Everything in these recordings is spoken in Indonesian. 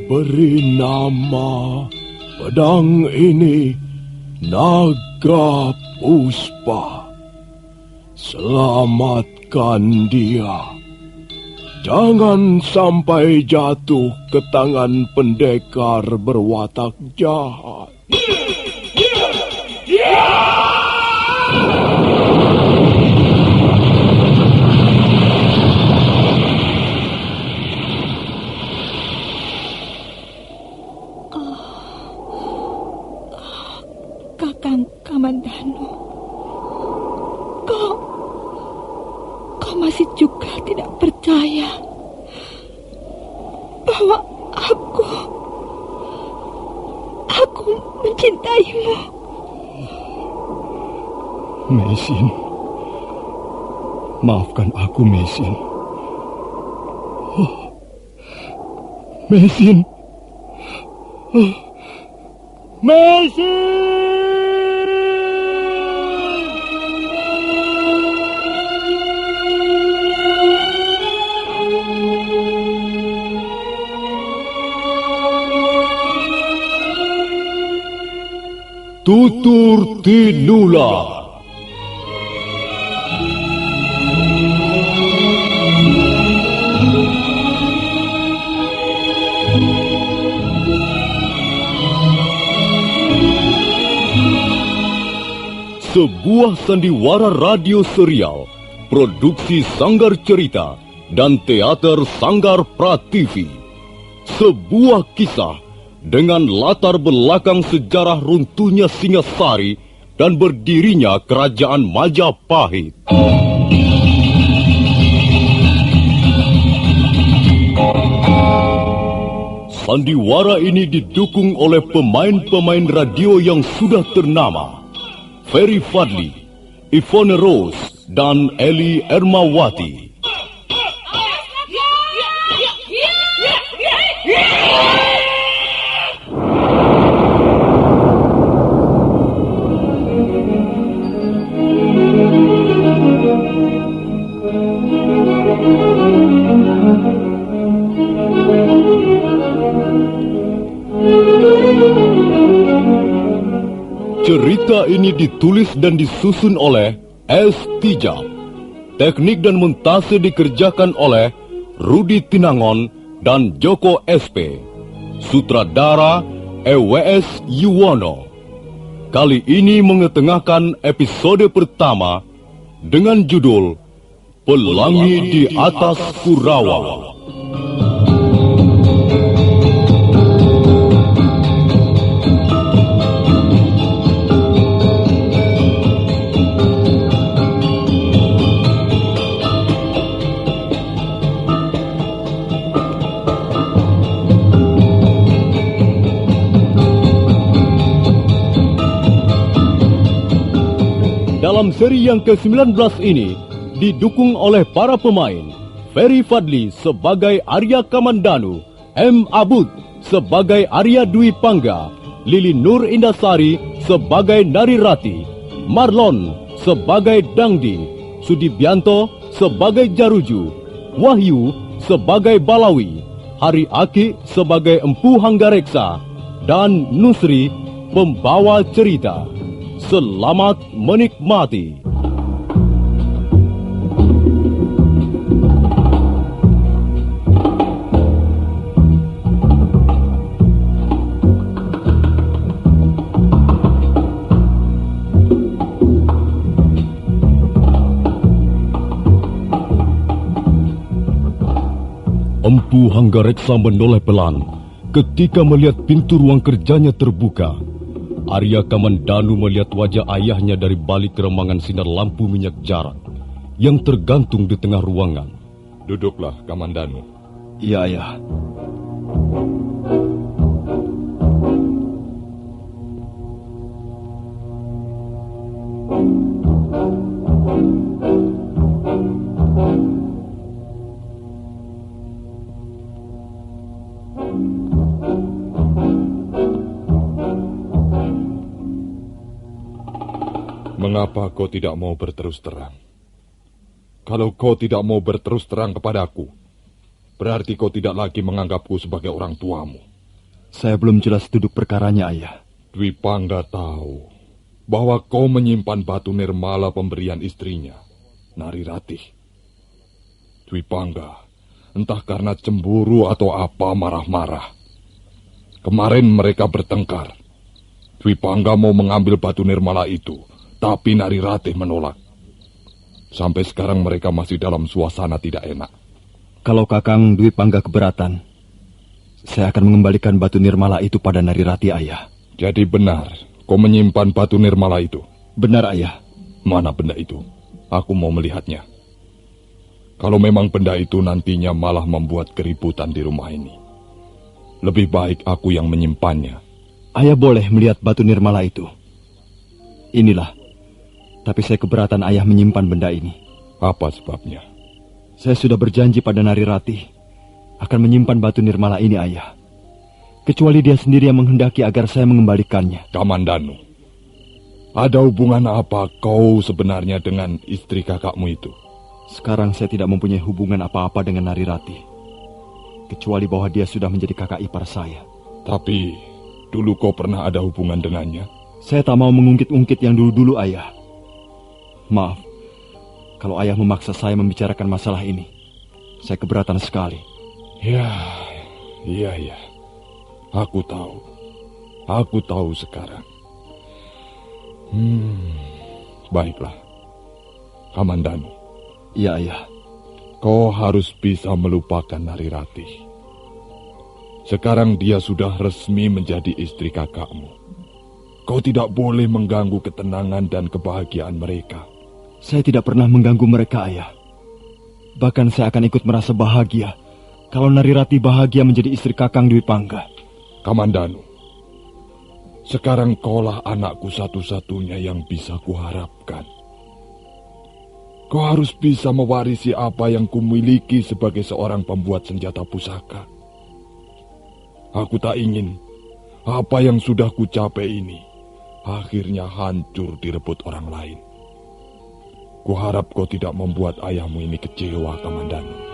Beri nama pedang ini Naga Puspa. Selamatkan dia. Jangan sampai jatuh ke tangan pendekar berwatak jahat. Kakang Kamandanu, kau masih juga tidak percaya bahwa aku mencintaimu. Meisin, maafkan aku, Meisin. Meisin. Meisin! Tutur Tinula. Sebuah sandiwara radio serial, produksi Sanggar Cerita dan teater Sanggar Prativi. Sebuah kisah dengan latar belakang sejarah runtuhnya Singasari dan berdirinya Kerajaan Majapahit. Sandiwara ini didukung oleh pemain-pemain radio yang sudah ternama. Ferry Fadli, Ivone Rose, dan Eli Ermawati. Cerita ini ditulis dan disusun oleh S. Tijab. Teknik dan montase dikerjakan oleh Rudi Tinangon dan Joko SP. Sutradara EWS Yuwono. Kali ini mengetengahkan episode pertama dengan judul Pelangi di Atas Kurawa. Dalam seri yang ke-19 ini, didukung oleh para pemain, Ferry Fadli sebagai Arya Kamandanu, M. Abud sebagai Arya Dwi Pangga, Lili Nur Indasari sebagai Narirati, Marlon sebagai Dangdi, Sudibianto sebagai Jaruju, Wahyu sebagai Balawi, Hari Aki sebagai Empu Hanggareksa, dan Nusri pembawa cerita. Selamat menikmati. Empu Hanggareksa menoleh pelan ketika melihat pintu ruang kerjanya terbuka. Arya Kamandanu melihat wajah ayahnya dari balik remangan sinar lampu minyak jarak yang tergantung di tengah ruangan. Duduklah, Kamandanu. Iya, Ayah. Mengapa kau tidak mau berterus terang? Kalau kau tidak mau berterus terang kepadaku, berarti kau tidak lagi menganggapku sebagai orang tuamu. Saya belum jelas duduk perkaranya, Ayah. Dwi Pangga tahu bahwa kau menyimpan batu nirmala pemberian istrinya, Nari Ratih. Dwi Pangga, entah karena cemburu atau apa, marah-marah. Kemarin mereka bertengkar. Dwi Pangga mau mengambil batu nirmala itu, tapi Nari Ratih menolak. Sampai sekarang mereka masih dalam suasana tidak enak. Kalau Kakang Dwi Pangga keberatan, saya akan mengembalikan batu nirmala itu pada Nari Ratih, Ayah. Jadi benar, kau menyimpan batu nirmala itu? Benar, Ayah. Mana benda itu? Aku mau melihatnya. Kalau memang benda itu nantinya malah membuat keributan di rumah ini, lebih baik aku yang menyimpannya. Ayah boleh melihat batu nirmala itu. Inilah. Tapi saya keberatan Ayah menyimpan benda ini. Apa sebabnya? Saya sudah berjanji pada Nari Ratih akan menyimpan batu nirmala ini, Ayah. Kecuali dia sendiri yang menghendaki agar saya mengembalikannya. Kamandanu, ada hubungan apa kau sebenarnya dengan istri kakakmu itu? Sekarang saya tidak mempunyai hubungan apa-apa dengan Nari Ratih, kecuali bahwa dia sudah menjadi kakak ipar saya. Tapi dulu kau pernah ada hubungan dengannya? Saya tak mau mengungkit-ungkit yang dulu-dulu, Ayah. Maaf, kalau Ayah memaksa saya membicarakan masalah ini. Saya keberatan sekali. Iya. Aku tahu sekarang. Baiklah, Kamandanu. Iya, Ayah. Kau harus bisa melupakan Nari Ratih. Sekarang dia sudah resmi menjadi istri kakakmu. Kau tidak boleh mengganggu ketenangan dan kebahagiaan mereka. Saya tidak pernah mengganggu mereka, Ayah. Bahkan saya akan ikut merasa bahagia kalau Nari Ratih bahagia menjadi istri Kakang Dwi Pangga. Kamandanu, sekarang kaulah anakku satu-satunya yang bisa kuharapkan. Kau harus bisa mewarisi apa yang kumiliki sebagai seorang pembuat senjata pusaka. Aku tak ingin apa yang sudah kucapai ini akhirnya hancur direbut orang lain. Kuharap kau tidak membuat ayahmu ini kecewa, Kamandanu.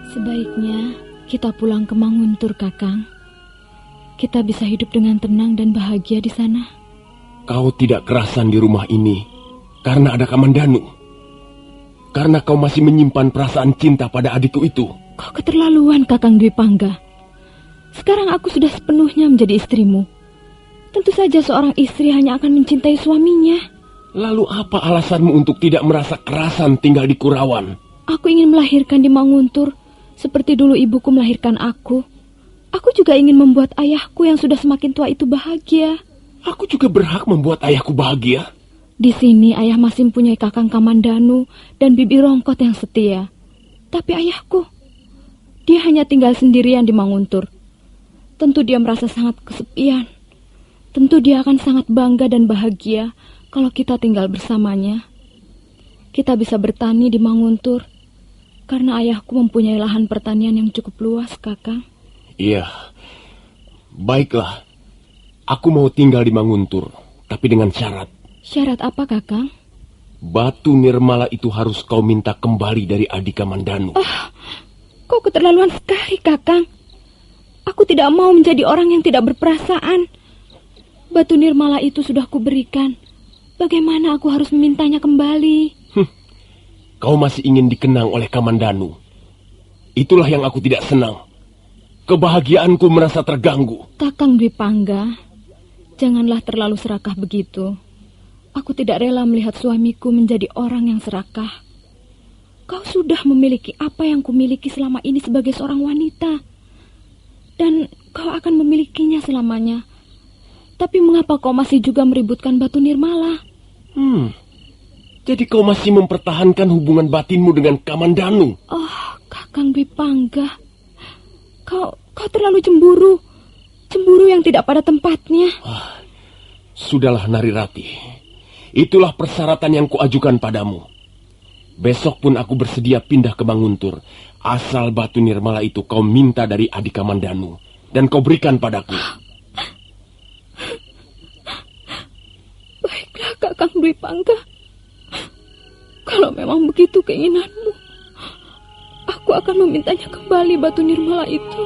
Sebaiknya kita pulang ke Manguntur, Kakang. Kita bisa hidup dengan tenang dan bahagia di sana. Kau tidak kerasan di rumah ini karena ada Kamandanu. Karena kau masih menyimpan perasaan cinta pada adikku itu. Kau keterlaluan, Kakang Dwi Pangga. Sekarang aku sudah sepenuhnya menjadi istrimu. Tentu saja seorang istri hanya akan mencintai suaminya. Lalu apa alasanmu untuk tidak merasa kerasan tinggal di Kurawan? Aku ingin melahirkan di Manguntur seperti dulu ibuku melahirkan aku. Aku juga ingin membuat ayahku yang sudah semakin tua itu bahagia. Aku juga berhak membuat ayahku bahagia. Di sini ayah masih mempunyai Kakang Kamandanu dan Bibi Rongkot yang setia. Tapi ayahku, dia hanya tinggal sendirian di Manguntur. Tentu dia merasa sangat kesepian. Tentu dia akan sangat bangga dan bahagia kalau kita tinggal bersamanya. Kita bisa bertani di Manguntur karena ayahku mempunyai lahan pertanian yang cukup luas, Kakang. Iya, baiklah. Aku mau tinggal di Manguntur, tapi dengan syarat. Syarat apa, Kakang? Batu nirmala itu harus kau minta kembali dari adik Kamandanu. Kau keterlaluan sekali, Kakang. Aku tidak mau menjadi orang yang tidak berperasaan. Batu nirmala itu sudah kuberikan. Bagaimana aku harus memintanya kembali? Kau masih ingin dikenang oleh Kamandanu. Itulah yang aku tidak senang. Kebahagiaanku merasa terganggu. Kakang Dwi Pangga, janganlah terlalu serakah begitu. Aku tidak rela melihat suamiku menjadi orang yang serakah. Kau sudah memiliki apa yang kumiliki selama ini sebagai seorang wanita. Dan kau akan memilikinya selamanya. Tapi mengapa kau masih juga meributkan batu nirmala? Jadi kau masih mempertahankan hubungan batinmu dengan Kamandanu? Oh, Kakang. Kakang Dwi Pangga. Kau terlalu cemburu. Cemburu yang tidak pada tempatnya. Sudahlah Narirati. Itulah persyaratan yang kuajukan padamu. Besok pun aku bersedia pindah ke Manguntur. Asal batu nirmala itu kau minta dari adik Kamandanu. Dan kau berikan padaku. Baiklah Kakang Dwi Pangga. Kalau memang begitu keinginanmu, aku akan memintanya kembali batu nirmala itu.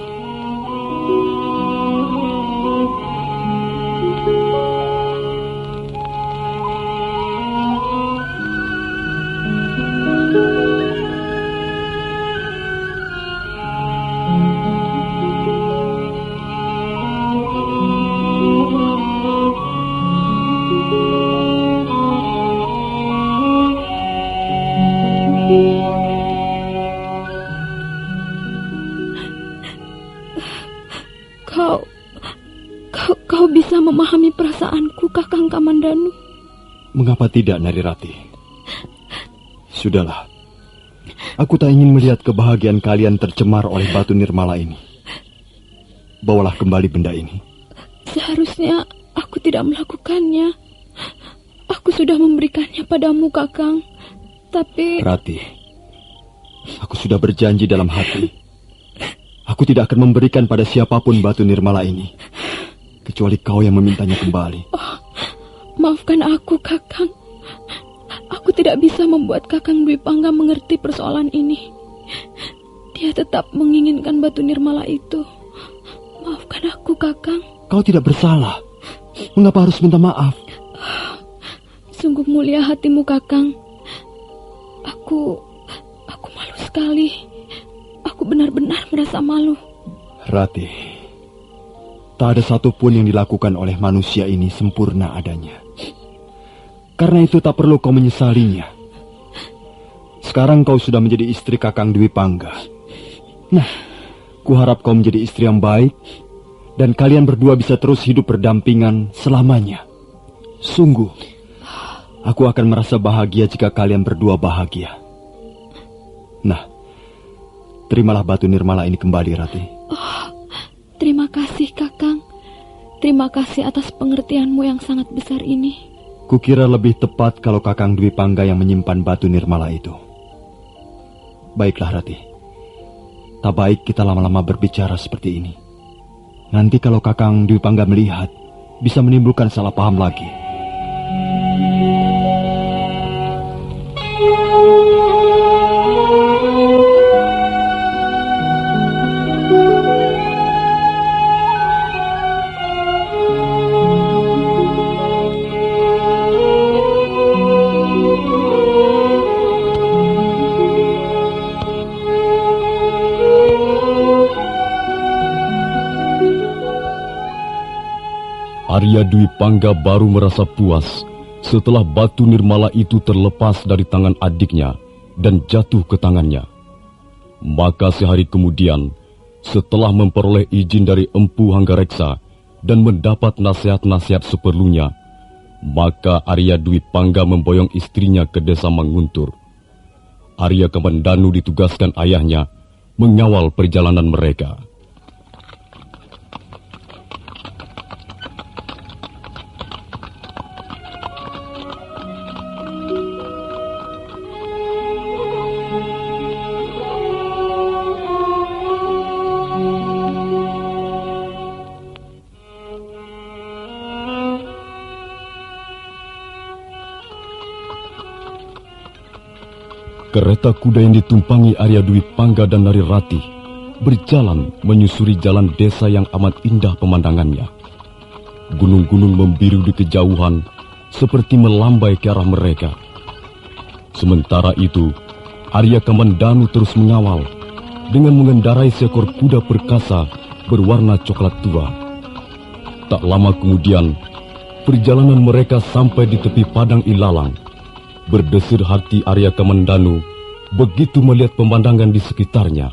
Kau bisa memahami perasaanku, Kakang Kamandanu. Mengapa tidak, Narirati? Sudahlah. Aku tak ingin melihat kebahagiaan kalian tercemar oleh batu nirmala ini. Bawalah kembali benda ini. Seharusnya aku tidak melakukannya. Aku sudah memberikannya padamu, Kakang. Tapi... Rati, aku sudah berjanji dalam hati. Aku tidak akan memberikan pada siapapun batu nirmala ini. Kecuali kau yang memintanya kembali. Oh, maafkan aku, Kakang. Aku tidak bisa membuat Kakang Dwi Pangga mengerti persoalan ini. Dia tetap menginginkan batu nirmala itu. Maafkan aku, Kakang. Kau tidak bersalah. Mengapa harus minta maaf? Sungguh mulia hatimu, Kakang. Aku malu sekali. Aku benar-benar merasa malu. Rati, tak ada satupun yang dilakukan oleh manusia ini sempurna adanya. Karena itu tak perlu kau menyesalinya. Sekarang kau sudah menjadi istri Kakang Dwi Pangga. Nah, kuharap kau menjadi istri yang baik, dan kalian berdua bisa terus hidup berdampingan selamanya. Sungguh, aku akan merasa bahagia jika kalian berdua bahagia. Nah, terimalah batu nirmala ini kembali, Rati. Oh, terima kasih, Kakang. Terima kasih atas pengertianmu yang sangat besar ini. Kukira lebih tepat kalau Kakang Dwi Pangga yang menyimpan batu nirmala itu. Baiklah, Rati. Tak baik kita lama-lama berbicara seperti ini. Nanti kalau Kakang Dwi Pangga melihat, bisa menimbulkan salah paham lagi. Arya Dwi Pangga baru merasa puas setelah batu nirmala itu terlepas dari tangan adiknya dan jatuh ke tangannya. Maka sehari kemudian, setelah memperoleh izin dari Empu Hanggareksa dan mendapat nasihat-nasihat seperlunya, maka Arya Dwi Pangga memboyong istrinya ke desa Manguntur. Arya Kamandanu ditugaskan ayahnya mengawal perjalanan mereka. Kereta kuda yang ditumpangi Arya Dwi Pangga dan Narirati berjalan menyusuri jalan desa yang amat indah pemandangannya. Gunung-gunung membiru di kejauhan seperti melambai ke arah mereka. Sementara itu, Arya Kamandanu terus mengawal dengan mengendarai seekor kuda perkasa berwarna coklat tua. Tak lama kemudian, perjalanan mereka sampai di tepi padang ilalang. Berdesir hati Arya Kamandanu begitu melihat pemandangan di sekitarnya.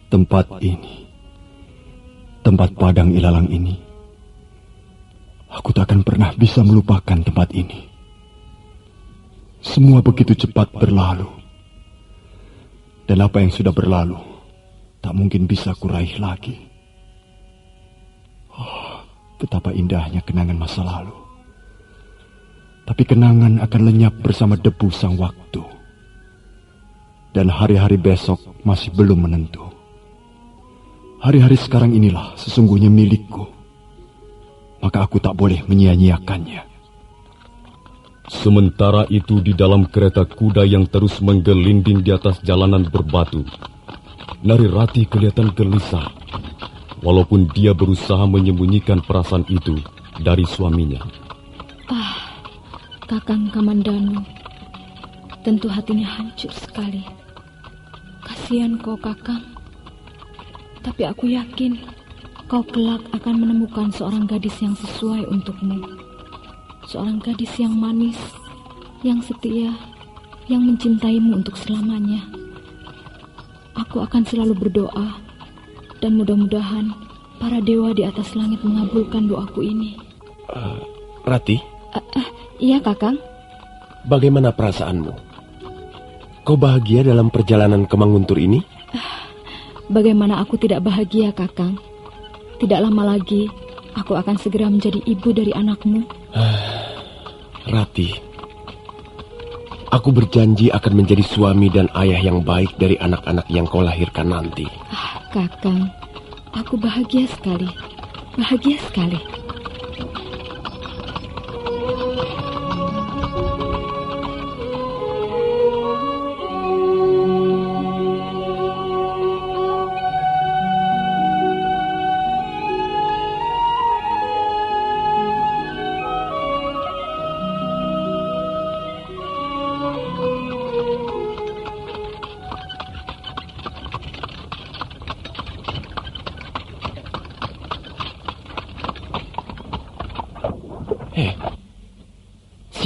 Tempat ini, tempat padang ilalang ini, aku tak akan pernah bisa melupakan tempat ini. Semua begitu cepat berlalu. Dan apa yang sudah berlalu tak mungkin bisa kuraih lagi. Oh, betapa indahnya kenangan masa lalu. Tapi kenangan akan lenyap bersama debu sang waktu. Dan hari-hari besok masih belum menentu. Hari-hari sekarang inilah sesungguhnya milikku. Maka aku tak boleh menyia-nyiakannya. Sementara itu di dalam kereta kuda yang terus menggelinding di atas jalanan berbatu, Narirati kelihatan gelisah, walaupun dia berusaha menyembunyikan perasaan itu dari suaminya. Kakang Kamandanu, tentu hatinya hancur sekali. Kasihan kau, Kakang. Tapi aku yakin kau kelak akan menemukan seorang gadis yang sesuai untukmu. Seorang gadis yang manis, yang setia, yang mencintaimu untuk selamanya. Aku akan selalu berdoa, dan mudah-mudahan para dewa di atas langit mengabulkan doaku ini. Rati? Iya, Kakang. Bagaimana perasaanmu? Kau bahagia dalam perjalanan ke Manguntur ini? Bagaimana aku tidak bahagia, Kakang? Tidak lama lagi, aku akan segera menjadi ibu dari anakmu. Rati, aku berjanji akan menjadi suami dan ayah yang baik dari anak-anak yang kau lahirkan nanti. Kakang, aku bahagia sekali. Bahagia sekali.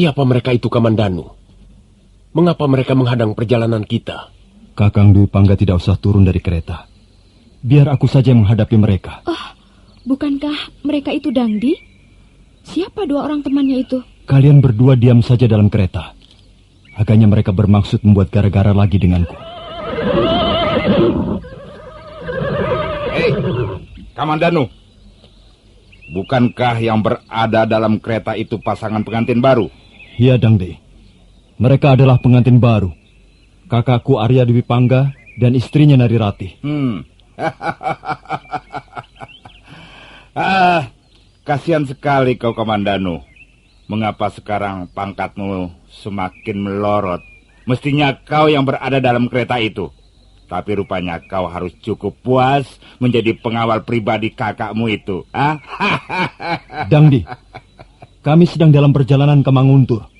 Siapa mereka itu, Kamandanu? Mengapa mereka menghadang perjalanan kita? Kakang Dwi Pangga tidak usah turun dari kereta. Biar aku saja yang menghadapi mereka. Bukankah mereka itu Dangdi? Siapa dua orang temannya itu? Kalian berdua diam saja dalam kereta. Agaknya mereka bermaksud membuat gara-gara lagi denganku. Hei, Kamandanu. Bukankah yang berada dalam kereta itu pasangan pengantin baru? Iya, Dangdi. Mereka adalah pengantin baru. Kakakku Arya Dwi Pangga dan istrinya Narirati. Kasihan sekali kau, Kamandanu. Mengapa sekarang pangkatmu semakin melorot? Mestinya kau yang berada dalam kereta itu. Tapi rupanya kau harus cukup puas menjadi pengawal pribadi kakakmu itu. Dangdi, kami sedang dalam perjalanan ke Manguntur.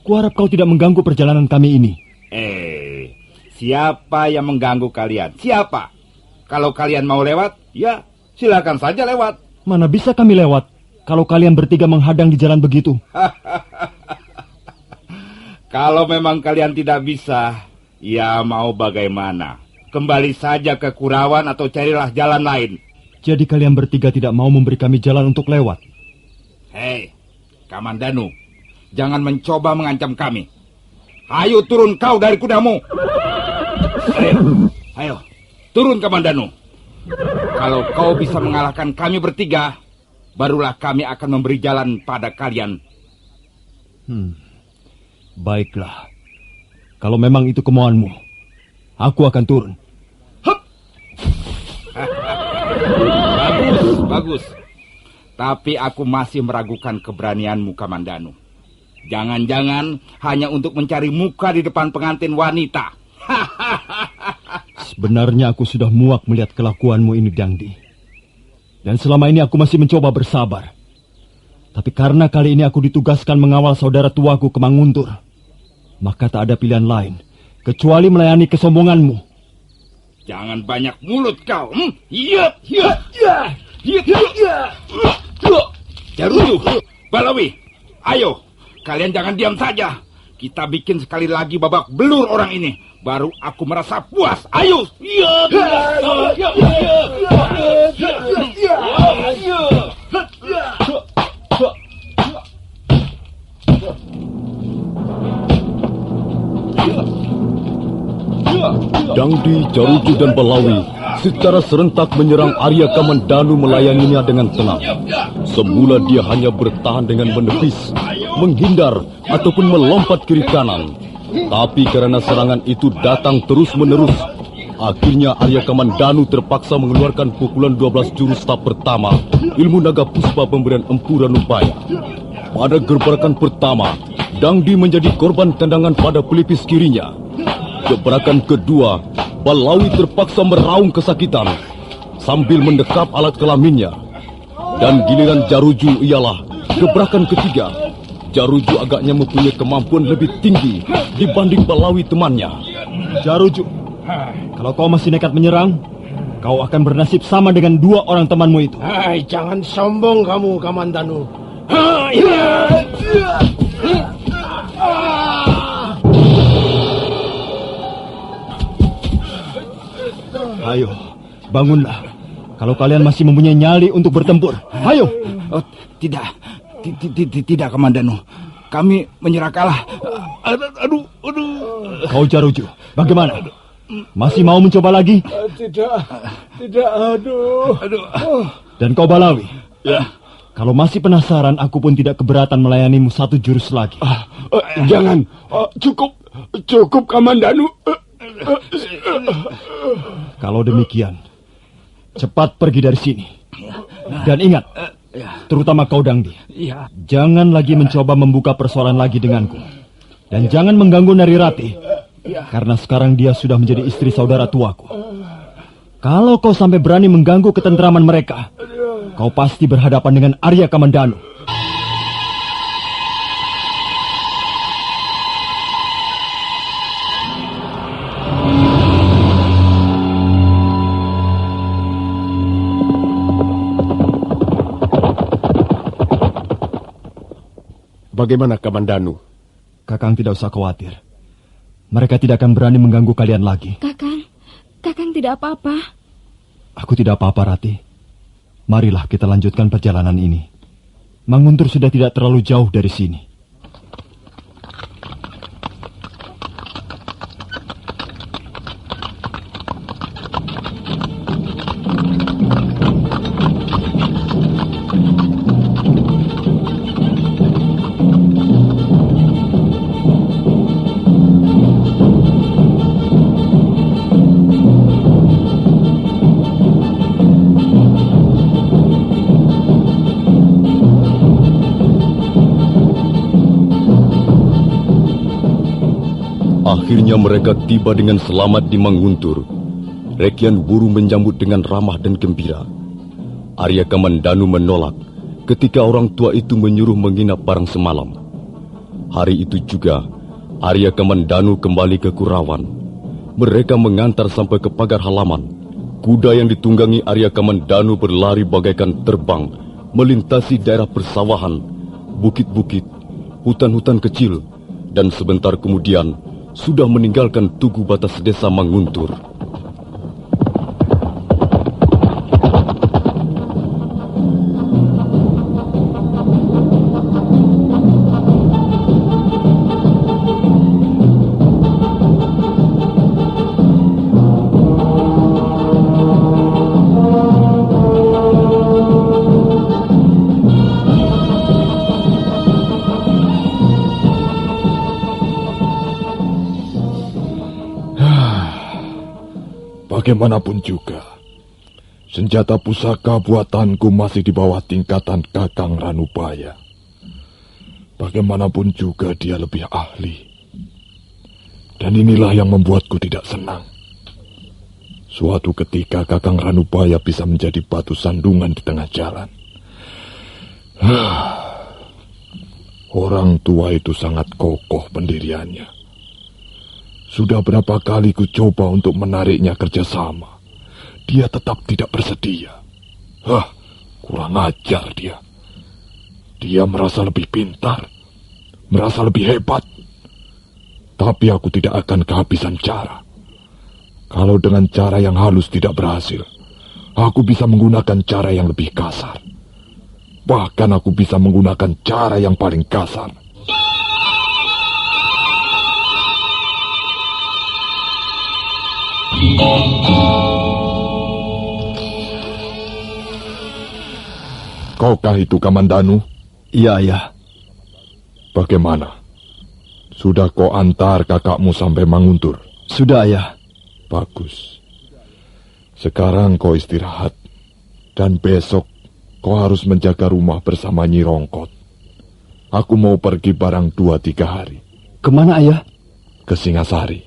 Kuharap kau tidak mengganggu perjalanan kami ini. Siapa yang mengganggu kalian? Siapa? Kalau kalian mau lewat, ya silakan saja lewat. Mana bisa kami lewat kalau kalian bertiga menghadang di jalan begitu? Kalau memang kalian tidak bisa, ya mau bagaimana? Kembali saja ke Kurawan atau carilah jalan lain. Jadi kalian bertiga tidak mau memberi kami jalan untuk lewat? Hei, Kamandanu, jangan mencoba mengancam kami. Ayo turun kau dari kudamu. Ayo, turun Kamandanu. Kalau kau bisa mengalahkan kami bertiga, barulah kami akan memberi jalan pada kalian. Baiklah. Kalau memang itu kemauanmu, aku akan turun. Bagus. Tapi aku masih meragukan keberanianmu, Kamandanu. Jangan-jangan hanya untuk mencari muka di depan pengantin wanita. Sebenarnya aku sudah muak melihat kelakuanmu ini, Dangdi. Dan selama ini aku masih mencoba bersabar. Tapi karena kali ini aku ditugaskan mengawal saudara tuaku ke Manguntur, maka tak ada pilihan lain kecuali melayani kesombonganmu. Jangan banyak mulut kau. Jarutu, Balawi, ayo, kalian jangan diam saja. Kita bikin sekali lagi babak belur orang ini, baru aku merasa puas. Ayo. Dangdi, Jaruju, dan Balawi secara serentak menyerang Arya Kamandanu melayaninya dengan tenang. Semula dia hanya bertahan dengan menepis, menghindar, ataupun melompat kiri kanan. Tapi karena serangan itu datang terus-menerus, akhirnya Arya Kamandanu terpaksa mengeluarkan pukulan 12 jurus tahap pertama ilmu naga puspa pemberian Empu Ranubaya. Pada gebrakan pertama, Dangdi menjadi korban tendangan pada pelipis kirinya. Gebrakan kedua, Balawi terpaksa meraung kesakitan sambil mendekap alat kelaminnya. Dan giliran Jaruju ialah gebrakan ketiga. Jaruju agaknya mempunyai kemampuan lebih tinggi dibanding Balawi temannya. Jaruju, kalau kau masih nekat menyerang, kau akan bernasib sama dengan dua orang temanmu itu. Hai, jangan sombong kamu, Kamandanu. Ayo, bangunlah. Kalau kalian masih mempunyai nyali untuk bertempur, ayo. Tidak, Kamandanu. Kami menyerah kalah. Aduh. Kau Jaruju, bagaimana? Masih mau mencoba lagi? Tidak, aduh. Dan kau Balawi? Ya. Kalau masih penasaran, aku pun tidak keberatan melayanimu satu jurus lagi. Jangan, cukup Kamandanu. Kalau demikian, cepat pergi dari sini. Dan ingat, terutama kau Dangdi, jangan lagi mencoba membuka persoalan lagi denganku. Dan jangan mengganggu Narirati, karena sekarang dia sudah menjadi istri saudara tuaku. Kalau kau sampai berani mengganggu ketentraman mereka, kau pasti berhadapan dengan Arya Kamandanu. Bagaimana Kamandanu? Kakang tidak usah khawatir. Mereka tidak akan berani mengganggu kalian lagi. Kakang tidak apa-apa. Aku tidak apa-apa, Rati. Marilah kita lanjutkan perjalanan ini. Manguntur sudah tidak terlalu jauh dari sini. Akhirnya mereka tiba dengan selamat di Manguntur. Rekian Wuru menyambut dengan ramah dan gembira. Arya Kamandanu menolak ketika orang tua itu menyuruh menginap barang semalam. Hari itu juga, Arya Kamandanu kembali ke Kurawan. Mereka mengantar sampai ke pagar halaman. Kuda yang ditunggangi Arya Kamandanu berlari bagaikan terbang, melintasi daerah persawahan, bukit-bukit, hutan-hutan kecil, dan sebentar kemudian sudah meninggalkan tugu batas desa Manguntur. Bagaimanapun juga, senjata pusaka buatanku masih di bawah tingkatan Kakang Ranubaya. Bagaimanapun juga dia lebih ahli. Dan inilah yang membuatku tidak senang. Suatu ketika Kakang Ranubaya bisa menjadi batu sandungan di tengah jalan. Orang tua itu sangat kokoh pendiriannya. Sudah berapa kali ku coba untuk menariknya kerjasama. Dia tetap tidak bersedia. Kurang ajar dia. Dia merasa lebih pintar, merasa lebih hebat. Tapi aku tidak akan kehabisan cara. Kalau dengan cara yang halus tidak berhasil, aku bisa menggunakan cara yang lebih kasar. Bahkan aku bisa menggunakan cara yang paling kasar. Kaukah itu Kamandanu? Iya, ayah. Bagaimana? Sudah kau antar kakakmu sampai Manguntur? Sudah, ayah. Bagus. Sekarang kau istirahat. Dan besok kau harus menjaga rumah bersama Nyi Rongkot. Aku mau pergi barang 2-3 hari. Kemana, ayah? Ke Singasari.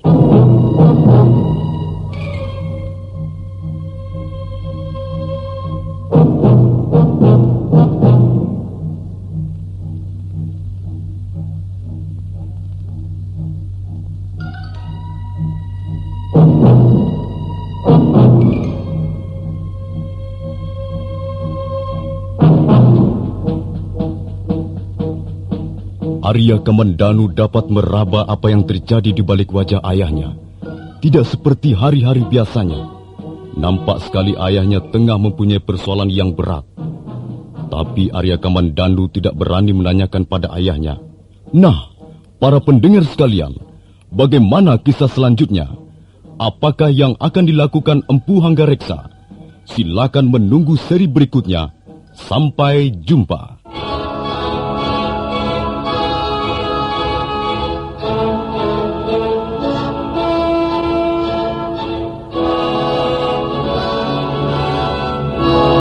Arya Kamandanu dapat meraba apa yang terjadi di balik wajah ayahnya. Tidak seperti hari-hari biasanya. Nampak sekali ayahnya tengah mempunyai persoalan yang berat. Tapi Arya Kamandanu tidak berani menanyakan pada ayahnya. Nah, para pendengar sekalian, bagaimana kisah selanjutnya? Apakah yang akan dilakukan Empu Hanggareksa? Silakan menunggu seri berikutnya. Sampai jumpa.